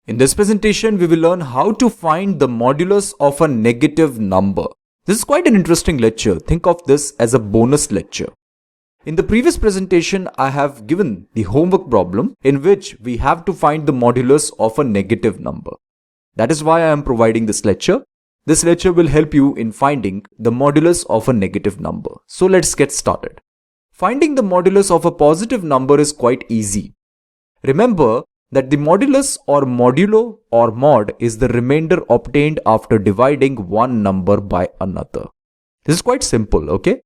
In this presentation, we will learn how to find the modulus of a negative number. This is quite an interesting lecture. Think of this as a bonus lecture. In the previous presentation, I have given the homework problem in which we have to find the modulus of a negative number. That is why I am providing this lecture. This lecture will help you in finding the modulus of a negative number. So let's get started. Finding the modulus of a positive number is quite easy. Remember that the modulus or modulo or mod is the remainder obtained after dividing one number by another. This is quite simple, okay?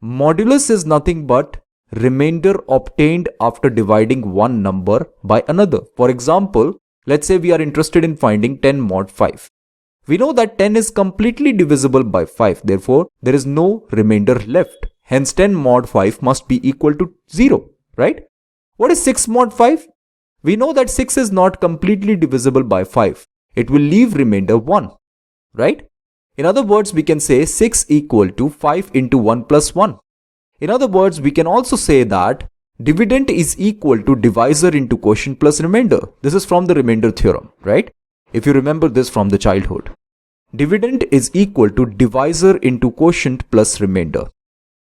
Modulus is nothing but remainder obtained after dividing one number by another. For example, let's say we are interested in finding 10 mod 5. We know that 10 is completely divisible by 5. Therefore, there is no remainder left. Hence, 10 mod 5 must be equal to 0, right? What is 6 mod 5? We know that 6 is not completely divisible by 5. It will leave remainder 1, right? In other words, we can say 6 equal to 5 into 1 plus 1. In other words, we can also say that dividend is equal to divisor into quotient plus remainder. This is from the remainder theorem, right? If you remember this from the childhood. Dividend is equal to divisor into quotient plus remainder.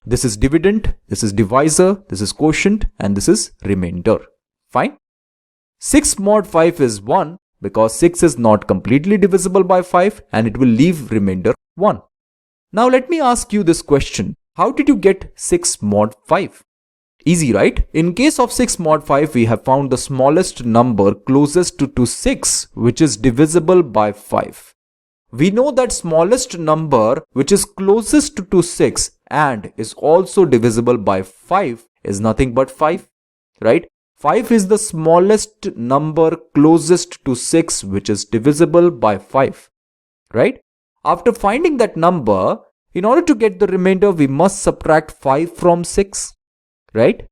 This is dividend, this is divisor, this is quotient, and this is remainder. Fine? 6 mod 5 is 1 because 6 is not completely divisible by 5 and it will leave remainder 1. Now let me ask you this question. How did you get 6 mod 5? Easy, right? In case of 6 mod 5, we have found the smallest number closest to 6 which is divisible by 5. We know that smallest number which is closest to 6 and is also divisible by 5 is nothing but 5, right? 5 is the smallest number closest to 6 which is divisible by 5, right? After finding that number, in order to get the remainder, we must subtract 5 from 6, right?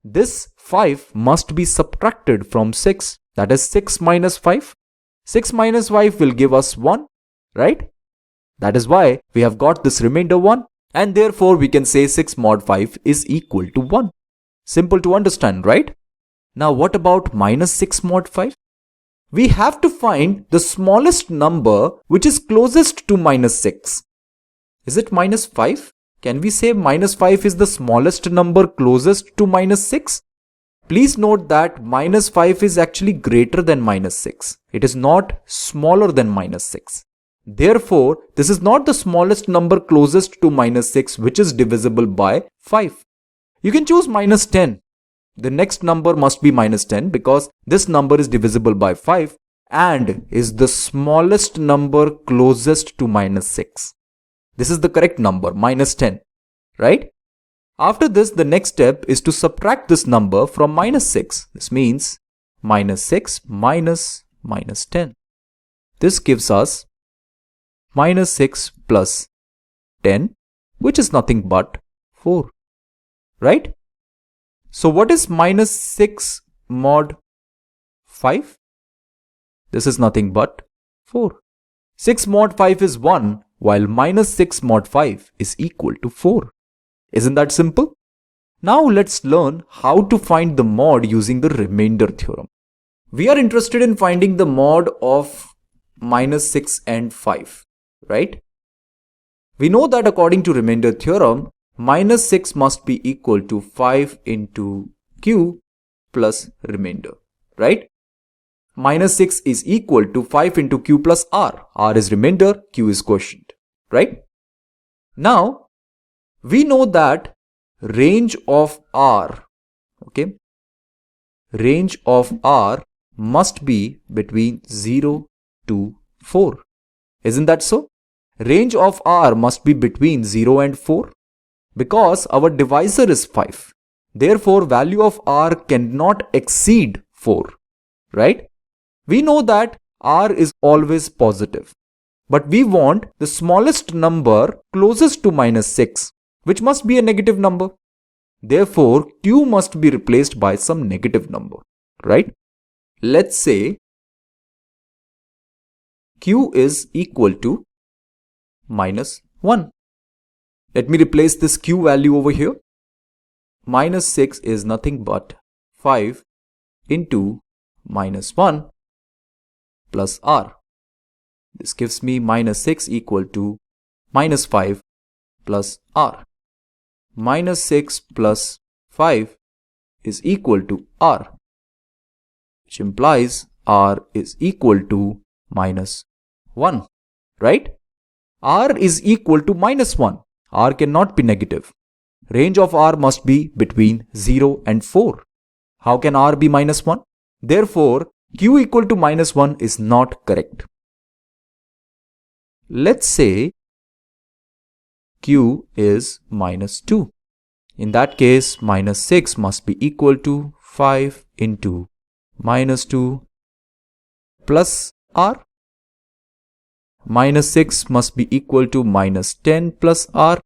This 5 must be subtracted from 6, that is 6 minus 5. 6 minus 5 will give us 1, right? That is why we have got this remainder 1, and therefore we can say 6 mod 5 is equal to 1. Simple to understand, right? Now what about minus 6 mod 5? We have to find the smallest number which is closest to minus 6. Is it minus 5? Can we say minus 5 is the smallest number closest to minus 6? Please note that minus 5 is actually greater than minus 6. It is not smaller than minus 6. Therefore, this is not the smallest number closest to minus 6 which is divisible by 5. You can choose minus 10. The next number must be minus 10 because this number is divisible by 5 and is the smallest number closest to minus 6. This is the correct number, minus 10, right? After this, the next step is to subtract this number from minus 6. This means minus 6 minus minus 10. This gives us minus 6 plus 10, which is nothing but 4, right? So what is minus 6 mod 5? This is nothing but 4. 6 mod 5 is 1 while minus 6 mod 5 is equal to 4. Isn't that simple? Now let's learn how to find the mod using the remainder theorem. We are interested in finding the mod of minus 6 and 5, right? We know that according to remainder theorem, minus 6 must be equal to 5 into q plus remainder, right? Minus 6 is equal to 5 into q plus r. R is remainder, q is quotient, right? Now, we know that range of r, okay? Range of r must be between 0 to 4. Isn't that so? Range of r must be between 0 and 4. Because our divisor is 5. Therefore, value of r cannot exceed 4, right? We know that r is always positive. But we want the smallest number closest to minus 6, which must be a negative number. Therefore, q must be replaced by some negative number, right? Let's say q is equal to minus 1. Let me replace this q value over here. Minus 6 is nothing but 5 into minus 1 plus r. This gives me minus 6 equal to minus 5 plus r. Minus 6 plus 5 is equal to r, which implies r is equal to minus 1, right? R is equal to minus 1. R cannot be negative. Range of r must be between 0 and 4. How can r be minus 1? Therefore, q equal to minus 1 is not correct. Let's say q is minus 2. In that case, minus 6 must be equal to 5 into minus 2 plus r. Minus 6 must be equal to minus 10 plus r.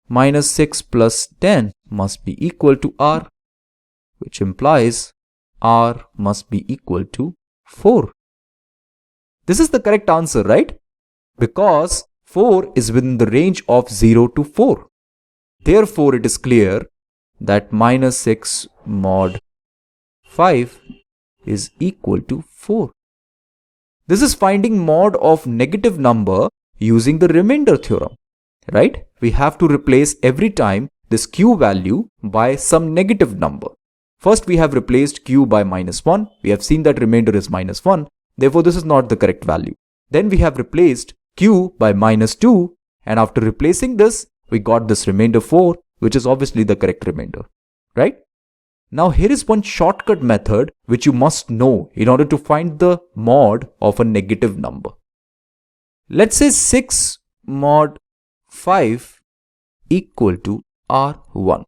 Minus 6 plus 10 must be equal to r, which implies r must be equal to 4. This is the correct answer, right? Because 4 is within the range of 0 to 4. Therefore, it is clear that minus 6 mod 5 is equal to 4. This is finding mod of negative number using the remainder theorem, right? We have to replace every time this q value by some negative number. First, we have replaced q by minus 1. We have seen that remainder is minus 1. Therefore, this is not the correct value. Then we have replaced q by minus 2. And after replacing this, we got this remainder 4, which is obviously the correct remainder, right? Now, here is one shortcut method which you must know in order to find the mod of a negative number. Let's say 6 mod 5 equal to r1.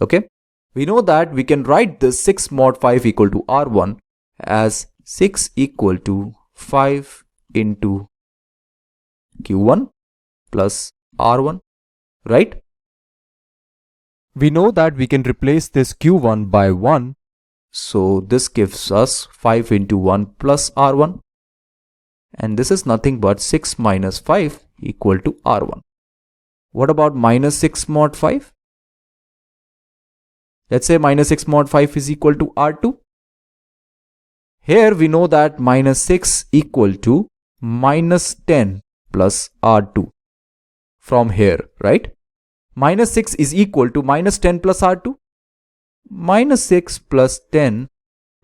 Okay? We know that we can write this 6 mod 5 equal to r1 as 6 equal to 5 into q1 plus r1, right? We know that we can replace this q1 by 1. So this gives us 5 into 1 plus r1. And this is nothing but 6 minus 5 equal to r1. What about minus 6 mod 5? Let's say minus 6 mod 5 is equal to r2. Here we know that minus 6 equal to minus 10 plus r2. From here, right? Minus 6 is equal to minus 10 plus r2. Minus 6 plus 10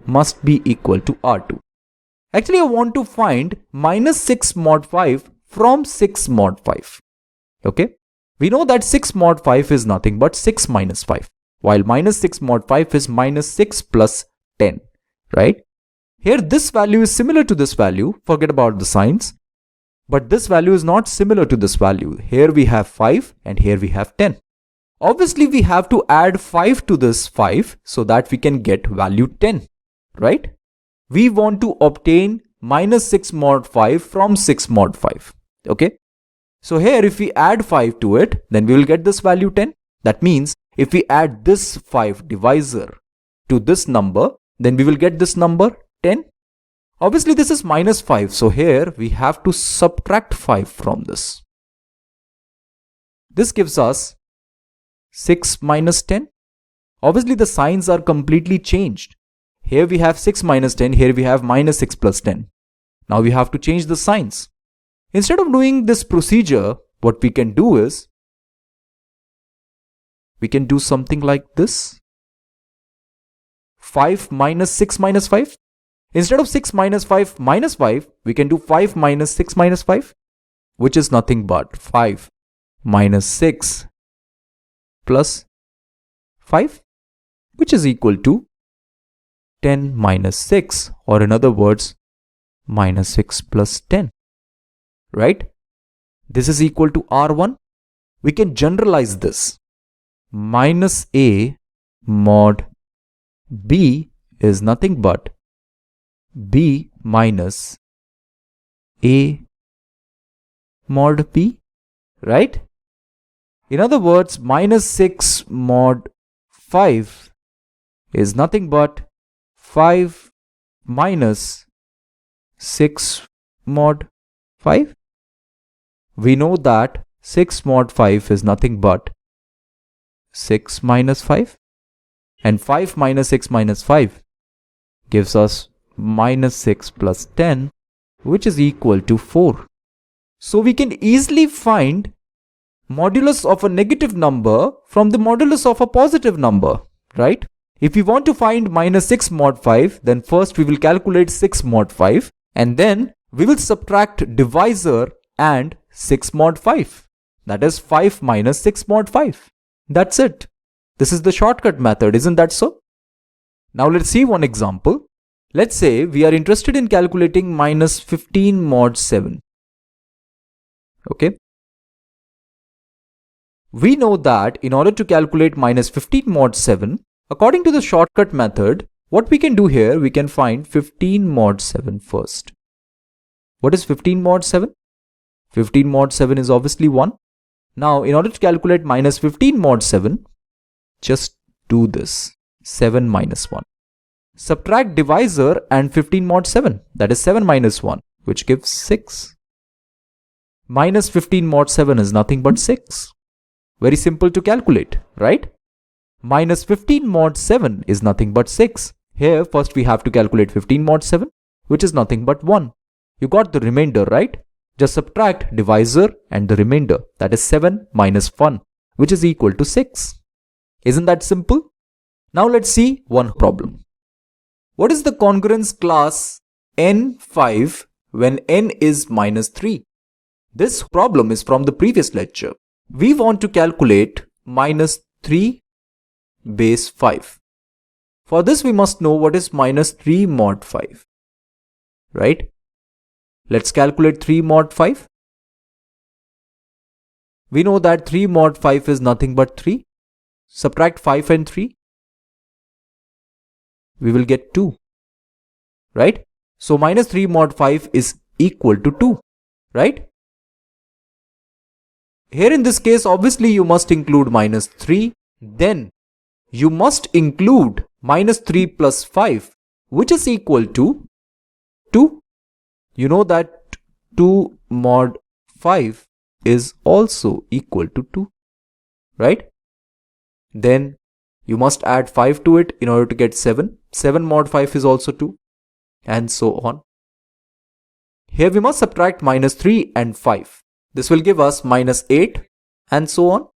must be equal to r2. Actually, I want to find minus 6 mod 5 from 6 mod 5. Okay? We know that 6 mod 5 is nothing but 6 minus 5. While minus 6 mod 5 is minus 6 plus 10. Right? Here this value is similar to this value. Forget about the signs. But this value is not similar to this value. Here we have 5 and here we have 10. Obviously, we have to add 5 to this 5 so that we can get value 10. Right? We want to obtain minus 6 mod 5 from 6 mod 5. Okay? So here if we add 5 to it, then we will get this value 10. That means if we add this 5 divisor to this number, then we will get this number 10. Obviously, this is minus 5. So here we have to subtract 5 from this. This gives us 6 minus 10. Obviously, the signs are completely changed. Here we have 6 minus 10. Here we have minus 6 plus 10. Now we have to change the signs. Instead of doing this procedure, what we can do is, we can do something like this. 5 minus 6 minus 5. Instead of 6 minus 5 minus 5, we can do 5 minus 6 minus 5, which is nothing but 5 minus 6 plus 5, which is equal to 10 minus 6, or in other words, minus 6 plus 10. Right? This is equal to R1. We can generalize this. Minus A mod B is nothing but B minus A mod B, right? In other words, minus 6 mod 5 is nothing but 5 minus 6 mod 5. We know that 6 mod 5 is nothing but 6 minus 5, and 5 minus 6 minus 5 gives us minus 6 plus 10, which is equal to 4. So we can easily find modulus of a negative number from the modulus of a positive number, right? If we want to find minus 6 mod 5, then first we will calculate 6 mod 5 and then we will subtract divisor and 6 mod 5. That is 5 minus 6 mod 5. That's it. This is the shortcut method, isn't that so? Now let's see one example. Let's say we are interested in calculating minus 15 mod 7. Okay. We know that in order to calculate minus 15 mod 7, according to the shortcut method, what we can do here, we can find 15 mod 7 first. What is 15 mod 7? 15 mod 7 is obviously 1. Now, in order to calculate minus 15 mod 7, just do this. 7 minus 1. Subtract divisor and 15 mod 7. That is 7 minus 1, which gives 6. Minus 15 mod 7 is nothing but 6. Very simple to calculate, right? Minus 15 mod 7 is nothing but 6. Here, first we have to calculate 15 mod 7, which is nothing but 1. You got the remainder, right? Just subtract divisor and the remainder. That is 7 minus 1, which is equal to 6. Isn't that simple? Now let's see one problem. What is the congruence class n5 when n is minus 3? This problem is from the previous lecture. We want to calculate minus 3 base 5. For this we must know what is minus 3 mod 5. Right? Let's calculate 3 mod 5. We know that 3 mod 5 is nothing but 3. Subtract 5 and 3. We will get 2. Right? So minus 3 mod 5 is equal to 2. Right? Here in this case, obviously you must include minus 3. Then you must include minus 3 plus 5, which is equal to 2. You know that 2 mod 5 is also equal to 2. Right? Then you must add 5 to it in order to get 7. 7 mod 5 is also 2. And so on. Here we must subtract minus 3 and 5. This will give us minus 8 and so on.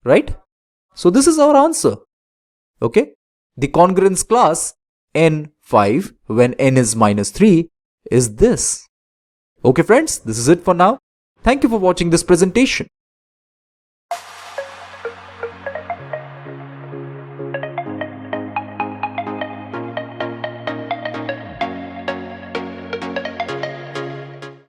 Right? So this is our answer. Okay? The congruence class n5 when n is minus 3 is this. Okay friends, this is it for now. Thank you for watching this presentation.